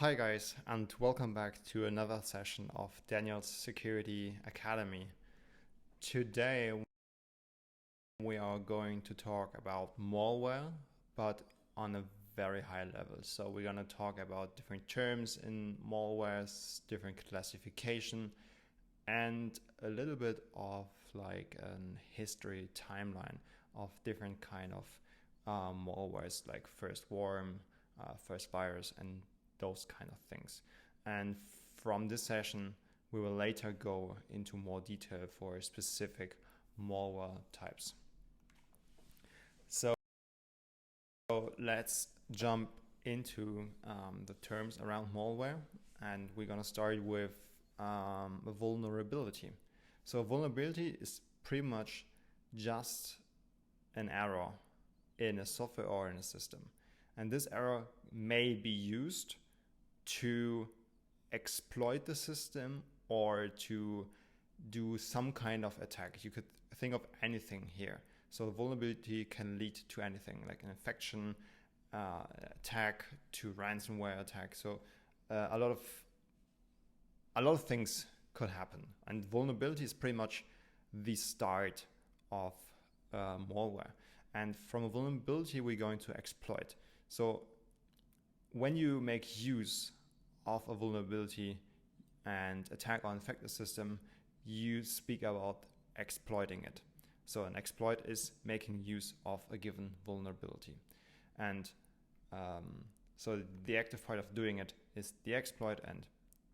Hi guys, and welcome back to another session of Daniel's Security Academy. Today we are going to talk about malware, but on a very high level. So we're going to talk about different terms in malwares, different classification, and a little bit of like an history timeline of different kind of malwares like first worm, first virus, and those kind of things. And from this session, we will later go into more detail for specific malware types. So let's jump into the terms around malware, and we're gonna start with a vulnerability. So a vulnerability is pretty much just an error in a software or in a system. And this error may be used to exploit the system or to do some kind of attack. You could think of anything here. So the vulnerability can lead to anything like an infection, attack, to ransomware attack. So a lot of things could happen, and vulnerability is pretty much the start of malware. And from a vulnerability, we're going to exploit. So when you make use of a vulnerability and attack or infect the system, you speak about exploiting it. So an exploit is making use of a given vulnerability. And so the active part of doing it is the exploit, and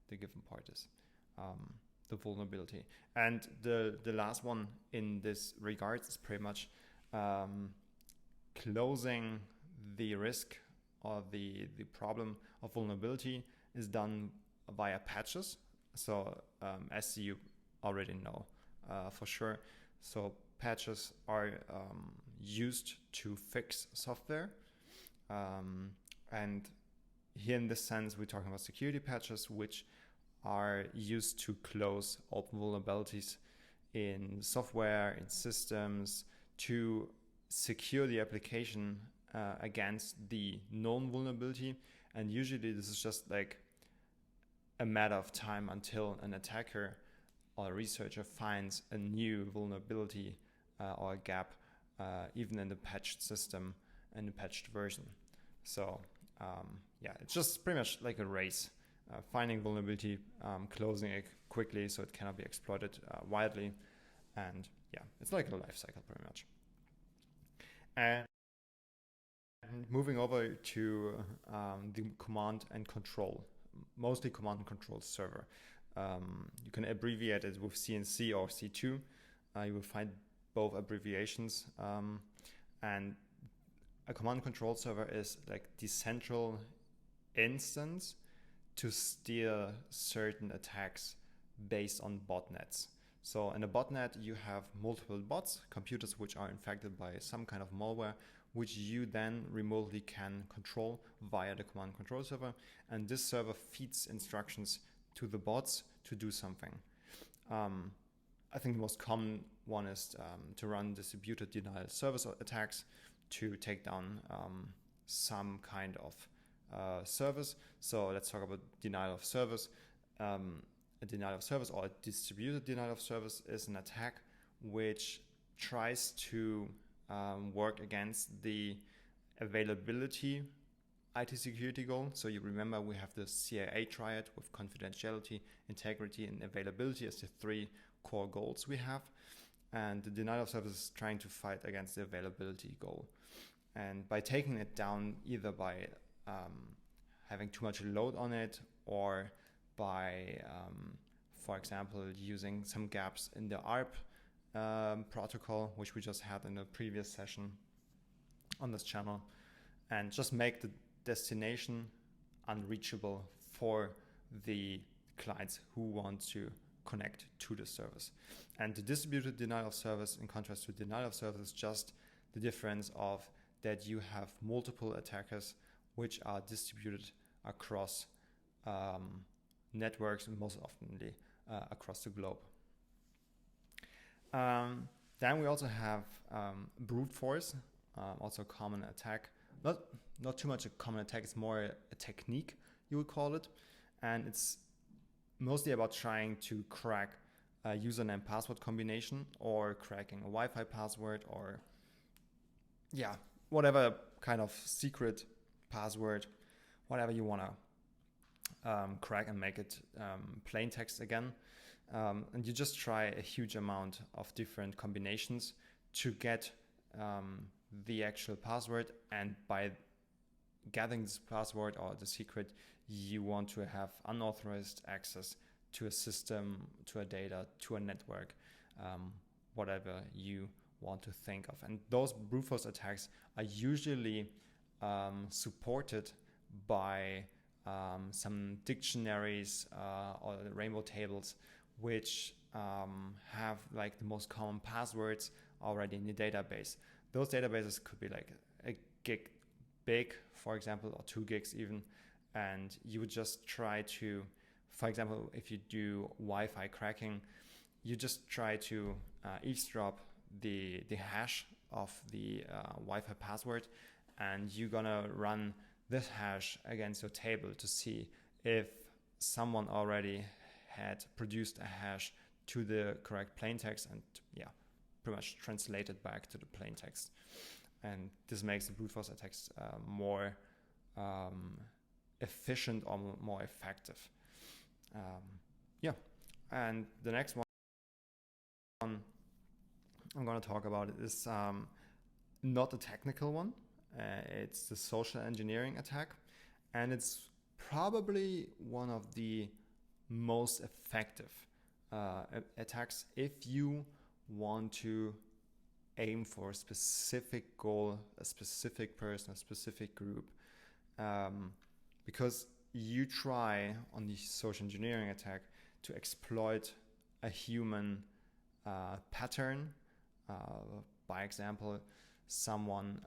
the given part is the vulnerability. And the last one in this regards is pretty much closing the risk or the problem of vulnerability is done via patches. So as you already know for sure, so patches are used to fix software, and here in this sense we're talking about security patches, which are used to close open vulnerabilities in software, in systems, to secure the application against the known vulnerability. And usually this is just like a matter of time until an attacker or a researcher finds a new vulnerability or a gap even in the patched system and the patched version. So yeah, it's just pretty much like a race, finding vulnerability, closing it quickly so it cannot be exploited widely, and yeah, it's like a life cycle pretty much. And moving over to the command and control, mostly command and control server. You can abbreviate it with CNC or C2. You will find both abbreviations. And a command and control server is like the central instance to steer certain attacks based on botnets. So in a botnet, you have multiple bots, computers which are infected by some kind of malware, which you then remotely can control via the command and control server. And this server feeds instructions to the bots to do something. I think the most common one is to run distributed denial of service attacks to take down some kind of service. So let's talk about denial of service. A denial of service or a distributed denial of service is an attack which tries to work against the availability IT security goal. So you remember we have the CIA triad with confidentiality, integrity, and availability as the three core goals we have. And the denial of service is trying to fight against the availability goal. And by taking it down either by having too much load on it, or by, for example, using some gaps in the ARP protocol, which we just had in a previous session on this channel, and just make the destination unreachable for the clients who want to connect to the service. And the distributed denial of service, in contrast to denial of service, is just the difference of that you have multiple attackers which are distributed across networks, and most oftenly across the globe. Then we also have brute force, also a common attack. Not too much a common attack, it's more a technique you would call it. And it's mostly about trying to crack a username password combination, or cracking a Wi-Fi password, or whatever kind of secret password, whatever you want to crack and make it plain text again. And you just try a huge amount of different combinations to get the actual password. And by getting this password or the secret, you want to have unauthorized access to a system, to a data, to a network, whatever you want to think of. And those brute force attacks are usually supported by some dictionaries or rainbow tables, which have like the most common passwords already in the database. Those databases could be like a gig big, for example, or 2 gigs even. And you would just try to, for example, if you do Wi-Fi cracking, you just try to eavesdrop the hash of the Wi-Fi password, and you're gonna run this hash against your table to see if someone already had produced a hash to the correct plaintext, and pretty much translate it back to the plaintext. And this makes the brute force attacks more efficient or more effective. And the next one I'm going to talk about is not a technical one. It's the social engineering attack, and it's probably one of the most effective attacks if you want to aim for a specific goal, a specific person, a specific group, because you try on the social engineering attack to exploit a human pattern. By example, someone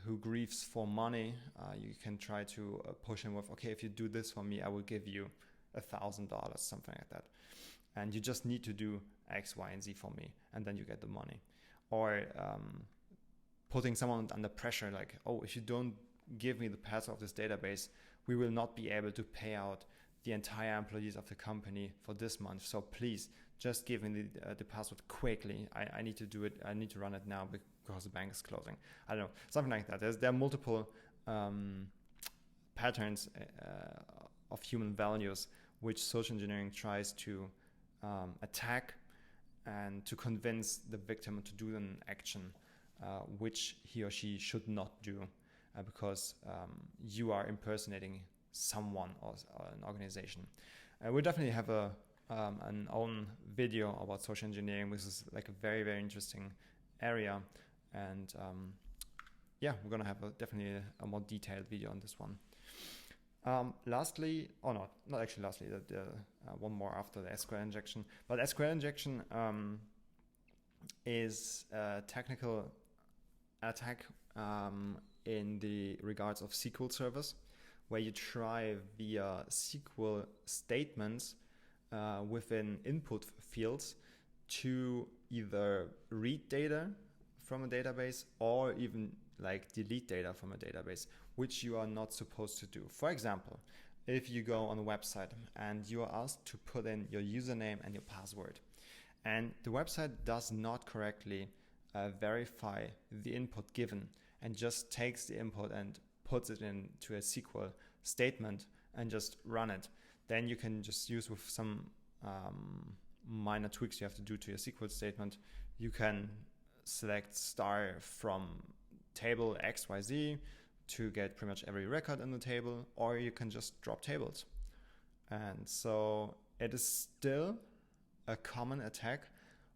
who grieves for money, you can try to push him with, okay, if you do this for me, I will give you $1,000, something like that. And you just need to do X, Y, and Z for me, and then you get the money. Or putting someone under pressure, like, oh, if you don't give me the password of this database, we will not be able to pay out the entire employees of the company for this month. So please, just give me the password quickly. I need to do it. I need to run it now because the bank is closing. I don't know, something like that. There are multiple patterns of human values which social engineering tries to attack and to convince the victim to do an action which he or she should not do because you are impersonating someone or an organization. We'll definitely have an own video about social engineering. This is like a very, very interesting area, and we're gonna have definitely a more detailed video on this one. Lastly, not actually lastly, one more after the SQL injection. But SQL injection is a technical attack in the regards of SQL servers, where you try via SQL statements within input fields to either read data from a database or even like delete data from a database, which you are not supposed to do. For example, if you go on a website and you are asked to put in your username and your password, and the website does not correctly verify the input given and just takes the input and puts it into a SQL statement and just run it, then you can just use with some minor tweaks you have to do to your SQL statement. You can select star from table XYZ to get pretty much every record in the table, or you can just drop tables. And so it is still a common attack,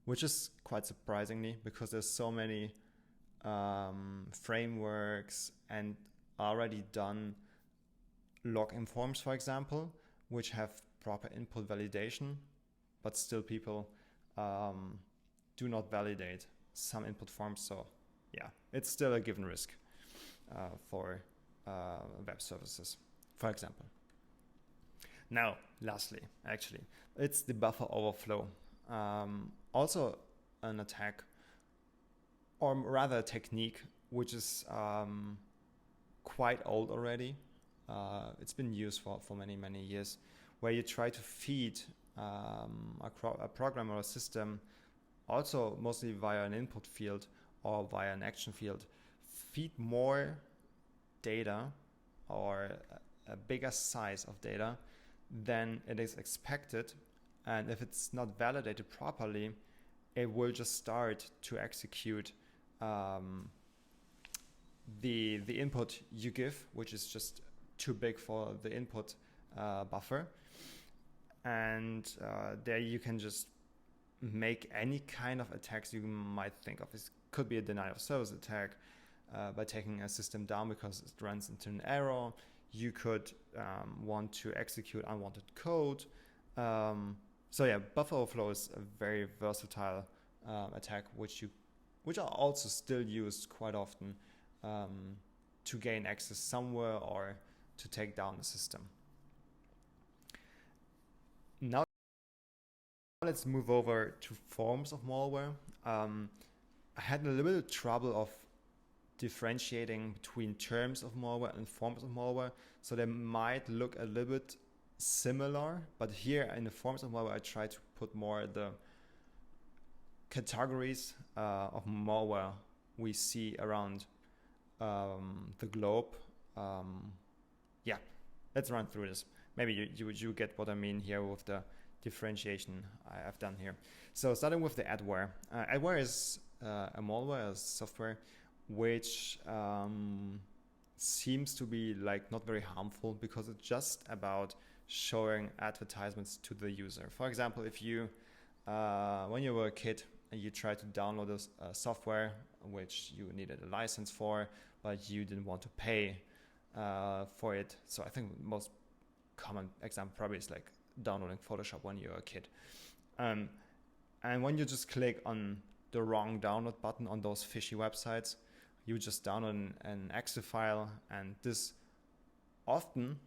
which is quite surprisingly because there's so many frameworks and already done login forms, for example, which have proper input validation, but still people do not validate some input forms. So it's still a given risk for web services, for example. Now, lastly, actually, it's the buffer overflow. Also an attack, or rather a technique, which is quite old already. It's been used for many years, where you try to feed a program or a system, also mostly via an input field or via an action field, feed more data or a bigger size of data than it is expected. And if it's not validated properly, it will just start to execute the input you give, which is just too big for the input buffer. And there you can just make any kind of attacks you might think of. This could be a denial of service attack by taking a system down because it runs into an error. You could want to execute unwanted code. So yeah, buffer overflow is a very versatile attack, which are also still used quite often to gain access somewhere or to take down the system. Now let's move over to forms of malware. I had a little bit of trouble of differentiating between terms of malware and forms of malware, so they might look a little bit similar, but here in the forms of malware I try to put more the categories of malware we see around the globe. Yeah, let's run through this. Maybe you get what I mean here with the differentiation I've done here. So starting with the adware. Adware is a malware, a software which seems to be like not very harmful because it's just about showing advertisements to the user. For example, if you when you were a kid and you tried to download a software which you needed a license for, but you didn't want to pay for it. So I think most common example probably is like downloading Photoshop when you're a kid. And when you just click on the wrong download button on those fishy websites, you just download an exe file, and this often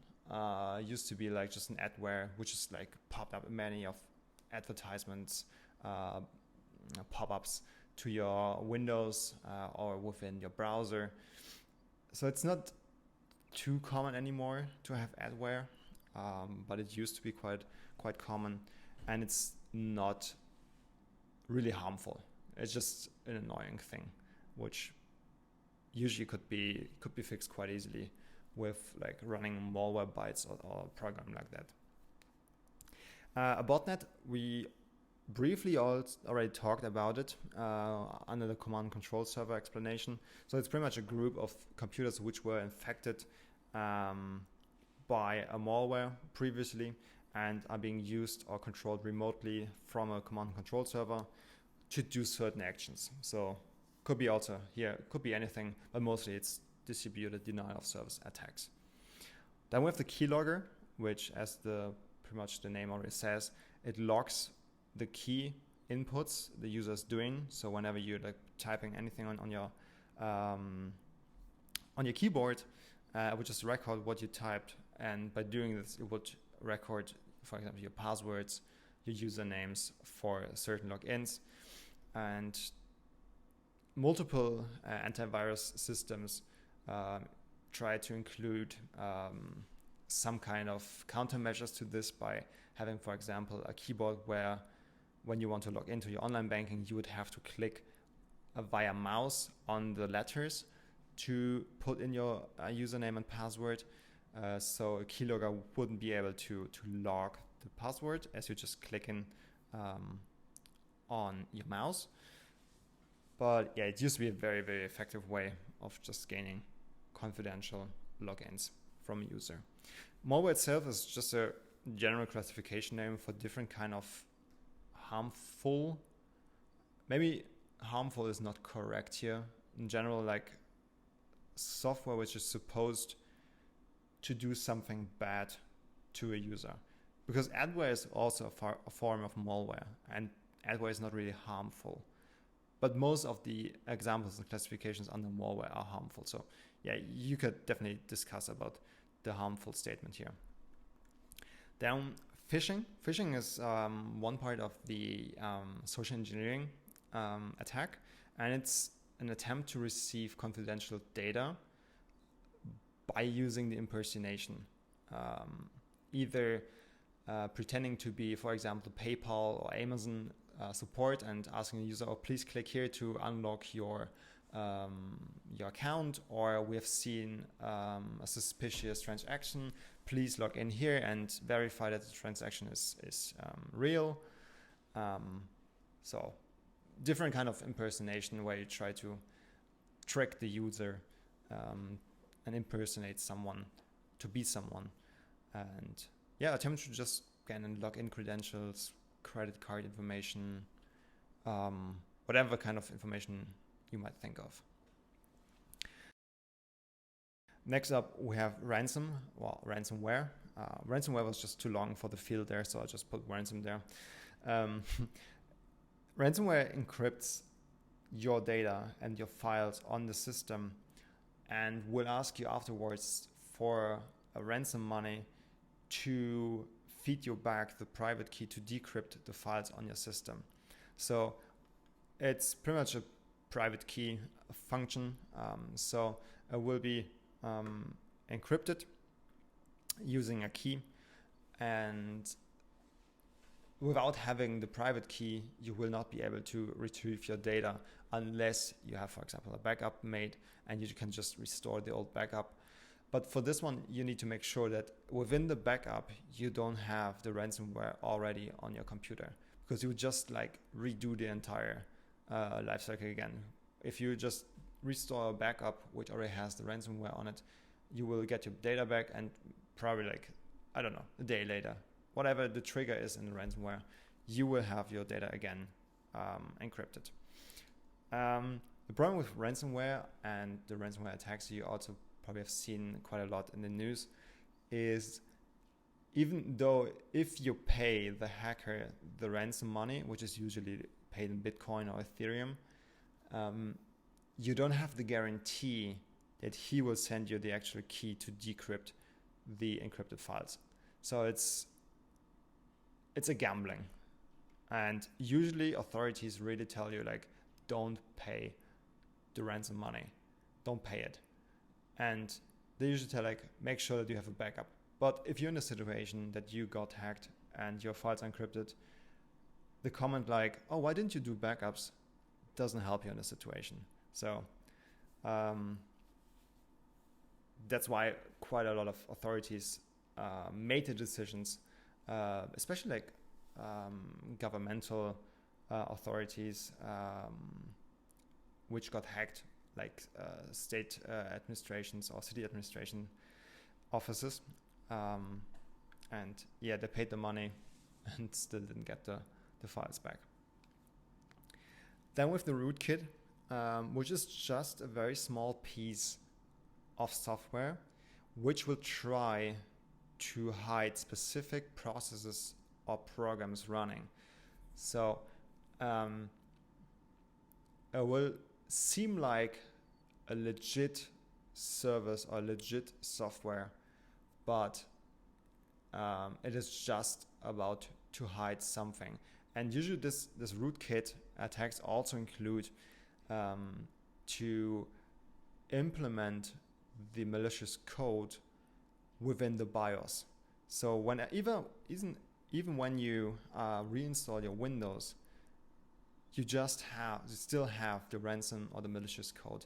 used to be like just an adware, which is like popped up in many of advertisements, pop-ups to your Windows or within your browser. So it's not too common anymore to have adware, but it used to be quite common, and it's not really harmful. It's just an annoying thing, which usually could be fixed quite easily with like running malware bytes or a program like that. A botnet, we briefly already talked about it under the command and control server explanation. So it's pretty much a group of computers which were infected by a malware previously and are being used or controlled remotely from a command and control server to do certain actions. So could be also here, could be anything, but mostly it's distributed denial of service attacks. Then we have the keylogger, which as pretty much the name already says, it logs the key inputs the user is doing. So whenever you're like typing anything on your keyboard, it would just record what you typed, and by doing this, it would record, for example, your passwords, your usernames for certain logins, and multiple antivirus systems try to include some kind of countermeasures to this by having, for example, a keyboard where when you want to log into your online banking, you would have to click via mouse on the letters to put in your username and password. So a keylogger wouldn't be able to log the password as you just click in on your mouse. But yeah, it used to be a very, very effective way of just gaining confidential logins from a user. Malware itself is just a general classification name for different kind of harmful. Maybe harmful is not correct here. In general, like software which is supposed to do something bad to a user. Because adware is also a form of malware, and adware is not really harmful. But most of the examples and classifications under malware are harmful. So yeah, you could definitely discuss about the harmful statement here. Then phishing. Phishing is one part of the social engineering attack, and it's an attempt to receive confidential data by using the impersonation, either pretending to be, for example, PayPal or Amazon support and asking the user, oh, please click here to unlock your account, or we have seen a suspicious transaction, please log in here and verify that the transaction is real. So different kind of impersonation where you try to trick the user and impersonate someone to be someone, and attempt to just get and log in credentials, credit card information, whatever kind of information you might think of. Next up, we have ransomware. Ransomware was just too long for the field there, so I just put ransom there. Ransomware encrypts your data and your files on the system and will ask you afterwards for a ransom money to feed you back the private key to decrypt the files on your system. So it's pretty much a private key function. So it will be encrypted using a key, and without having the private key, you will not be able to retrieve your data unless you have, for example, a backup made and you can just restore the old backup. But for this one, you need to make sure that within the backup, you don't have the ransomware already on your computer, because you would just like redo the entire lifecycle again. If you just restore a backup which already has the ransomware on it, you will get your data back, and probably a day later, whatever the trigger is in the ransomware, you will have your data again encrypted. The problem with ransomware and the ransomware attacks you also probably have seen quite a lot in the news is, even though if you pay the hacker the ransom money, which is usually paid in Bitcoin or Ethereum, you don't have the guarantee that he will send you the actual key to decrypt the encrypted files. So it's a gambling, and usually authorities really tell you like, don't pay the ransom money, don't pay it. And they usually tell like, make sure that you have a backup. But if you're in a situation that you got hacked and your files are encrypted, the comment like, oh, why didn't you do backups, doesn't help you in the situation. So that's why quite a lot of authorities made the decisions, especially like governmental authorities which got hacked, like state administrations or city administration offices, and they paid the money and still didn't get the files back. Then with the rootkit, which is just a very small piece of software which will try to hide specific processes or programs running. So it will seem like a legit service or legit software, but it is just about to hide something. And usually this rootkit attacks also include to implement the malicious code within the BIOS. So when even when you reinstall your Windows, you still have the ransom or the malicious code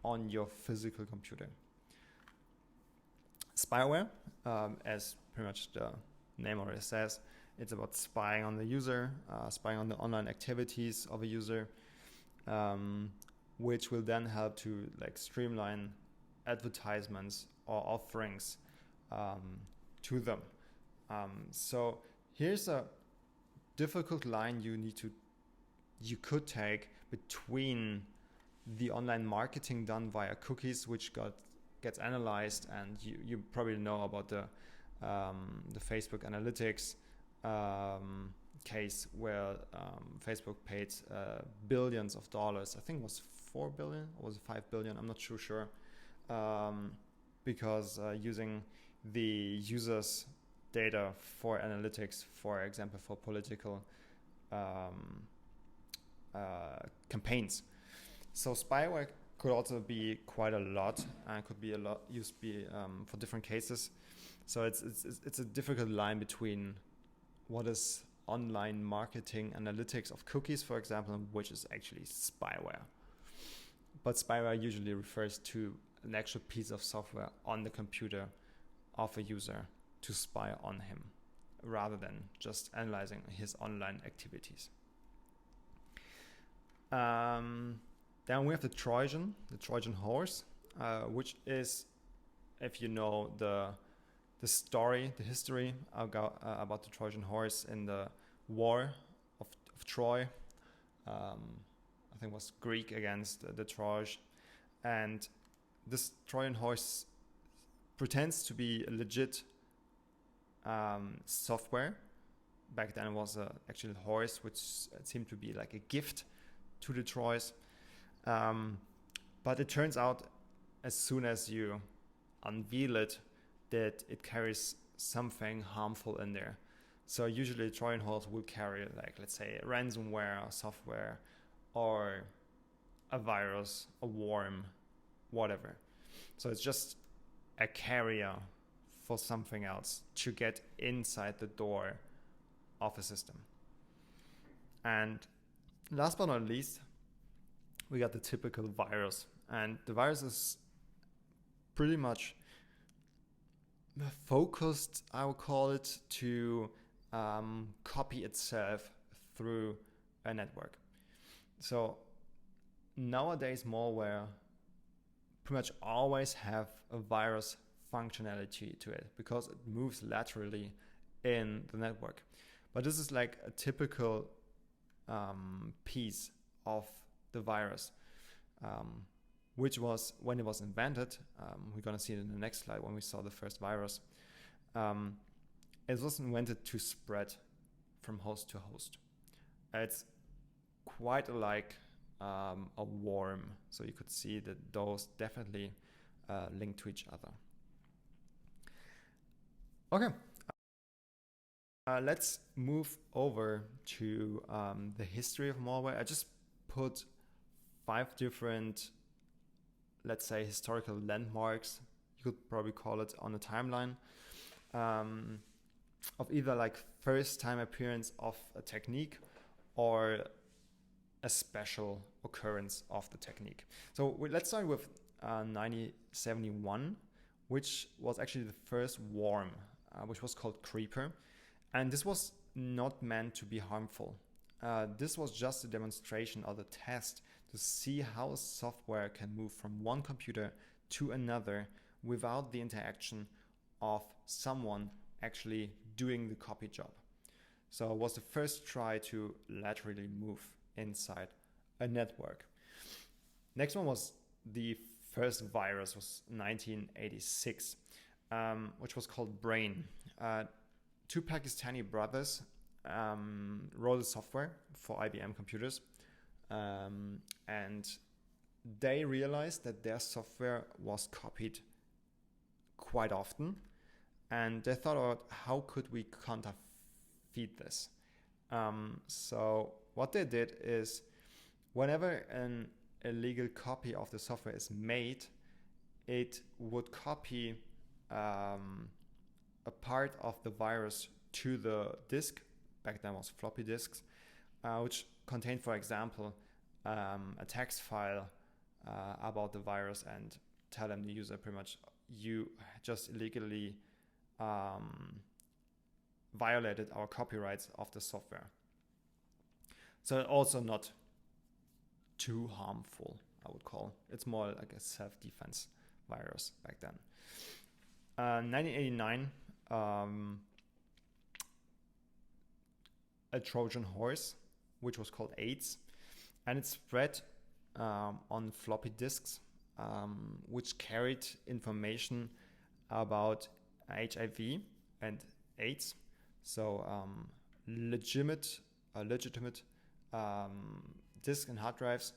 on your physical computer. Spyware, as pretty much the name already says, it's about spying on the user, spying on the online activities of a user, which will then help to like streamline advertisements or offerings to them. So here's a difficult line you could take between the online marketing done via cookies, which gets analyzed, and you probably know about the Facebook analytics case where Facebook paid billions of dollars. I think it was 4 billion or was it 5 billion? I'm not too sure. Because using the users' data for analytics, for example, for political campaigns. So spyware could also be quite a lot, and could be a lot used for different cases. So it's a difficult line between what is online marketing analytics of cookies, for example, and which is actually spyware. But spyware usually refers to an actual piece of software on the computer of a user to spy on him, rather than just analyzing his online activities. Then we have the Trojan horse, which is, if you know the history about the Trojan horse in the war of Troy. I think it was Greek against the Troj, and this Trojan horse pretends to be a legit software. Back then it was actually a horse, which seemed to be like a gift to the Troys. But it turns out, as soon as you unveil it, that it carries something harmful in there. So usually a Trojan horse will carry, like, let's say, a ransomware or software, or a virus, a worm, whatever. So it's just a carrier for something else to get inside the door of a system. And last but not least, we got the typical virus. And the virus is pretty much focused, I would call it, to copy itself through a network. So nowadays, malware pretty much always have a virus functionality to it because it moves laterally in the network. But this is like a typical piece of the virus, which was, when it was invented, we're going to see it in the next slide when we saw the first virus, it was invented to spread from host to host. It's quite like a worm, so you could see that those definitely link to each other. Okay, let's move over to the history of malware. I just put 5 different, let's say, historical landmarks, you could probably call it, on a timeline of either like first time appearance of a technique or a special occurrence of the technique. So let's start with 1971, which was actually the first worm, which was called Creeper. And this was not meant to be harmful. This was just a demonstration or the test to see how software can move from one computer to another without the interaction of someone actually doing the copy job. So it was the first try to laterally move inside a network. Next one was the first virus, was 1986, which was called Brain. 2 Pakistani brothers wrote a software for IBM computers, and they realized that their software was copied quite often, and they thought about how could we counterfeit this. So what they did is, whenever an illegal copy of the software is made, it would copy a part of the virus to the disk. Back then was floppy disks, which contained, for example, a text file about the virus, and tell them, the user, pretty much, you just illegally violated our copyrights of the software. So also not too harmful, I would call. It's more like a self-defense virus back then. 1989, a Trojan horse, which was called AIDS, and it spread on floppy disks, which carried information about HIV and AIDS. So legitimate disk and hard drives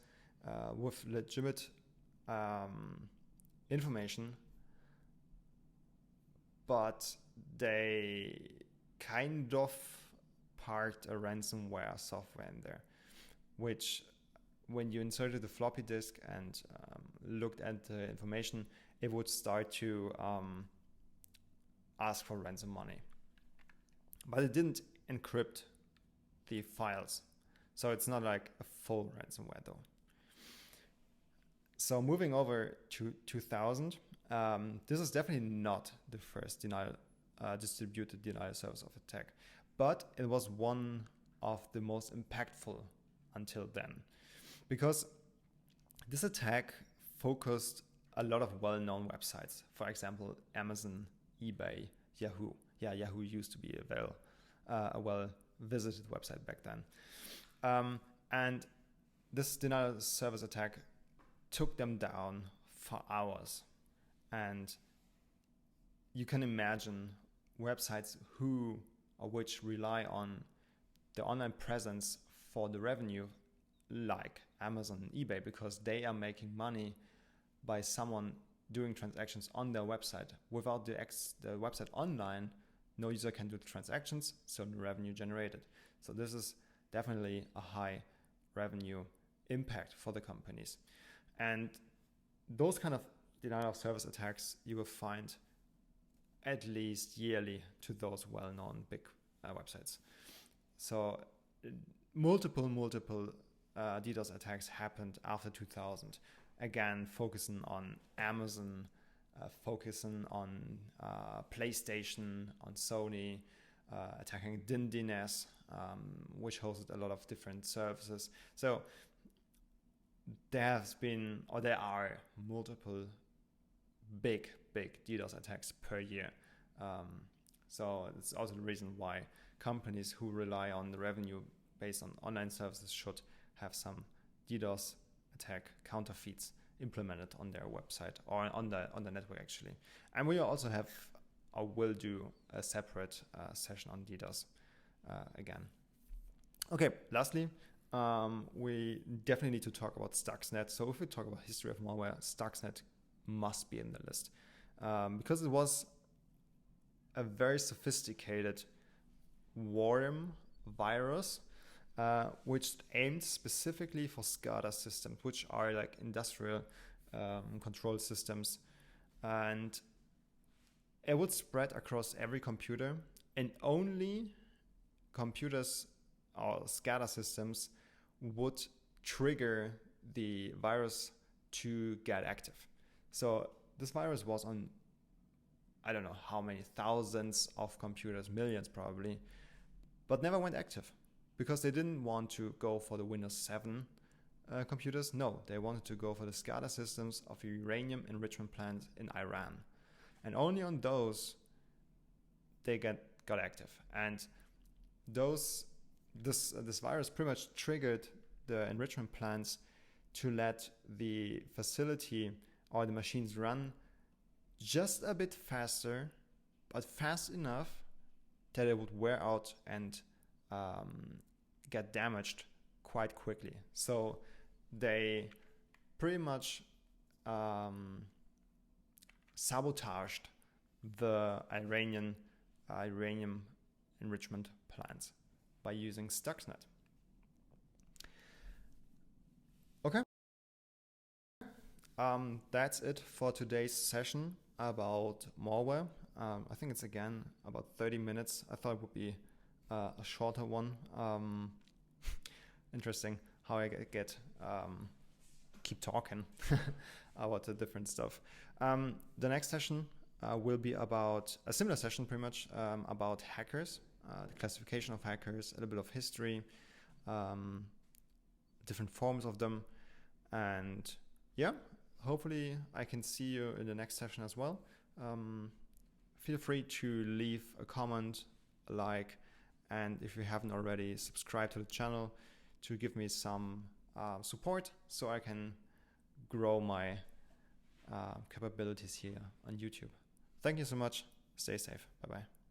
with legitimate information, but they kind of parked a ransomware software in there, which when you inserted the floppy disk and looked at the information, it would start to ask for ransom money. But it didn't encrypt the files. So it's not like a full ransomware though. So moving over to 2000, this is definitely not the first distributed denial service of attack, but it was one of the most impactful until then, because this attack focused a lot of well-known websites. For example, Amazon, eBay, Yahoo. Yeah, Yahoo used to be a well-visited website back then. And this denial service attack took them down for hours. And you can imagine websites which rely on the online presence for the revenue, like Amazon and eBay, because they are making money by someone doing transactions on their website. Without the website online, no user can do the transactions, so the revenue generated. So this is definitely a high revenue impact for the companies. And those kind of denial of service attacks you will find at least yearly to those well-known big websites. So multiple DDoS attacks happened after 2000. Again, focusing on Amazon, focusing on PlayStation, on Sony, attacking DNS, which hosted a lot of different services. So there are multiple big DDoS attacks per year. So it's also the reason why companies who rely on the revenue based on online services should have some DDoS attack counterfeits implemented on their website or on the network actually. And we also have or will do a separate session on DDoS again. Okay, lastly, we definitely need to talk about Stuxnet. So if we talk about history of malware, Stuxnet must be in the list because it was a very sophisticated worm virus which aimed specifically for SCADA systems, which are like industrial control systems, and it would spread across every computer, and only computers or SCADA systems would trigger the virus to get active. So this virus was on, I don't know how many thousands of computers, millions probably, but never went active because they didn't want to go for the Windows 7 computers. No, they wanted to go for the SCADA systems of uranium enrichment plants in Iran. And only on those they got active. And this virus pretty much triggered the enrichment plants to let the facility or the machines run just a bit faster, but fast enough that it would wear out and get damaged quite quickly. So they pretty much sabotaged the uranium enrichment plants by using Stuxnet. Okay. That's it for today's session about malware. I think it's again about 30 minutes. I thought it would be a shorter one. Interesting how I keep talking about the different stuff. The next session will be about a similar session, pretty much about hackers, the classification of hackers, a little bit of history, different forms of them, and yeah, hopefully I can see you in the next session as well. Feel free to leave a comment, a like, and if you haven't already, subscribe to the channel to give me some support so I can grow my capabilities here on YouTube. Thank you so much. Stay safe. Bye-bye.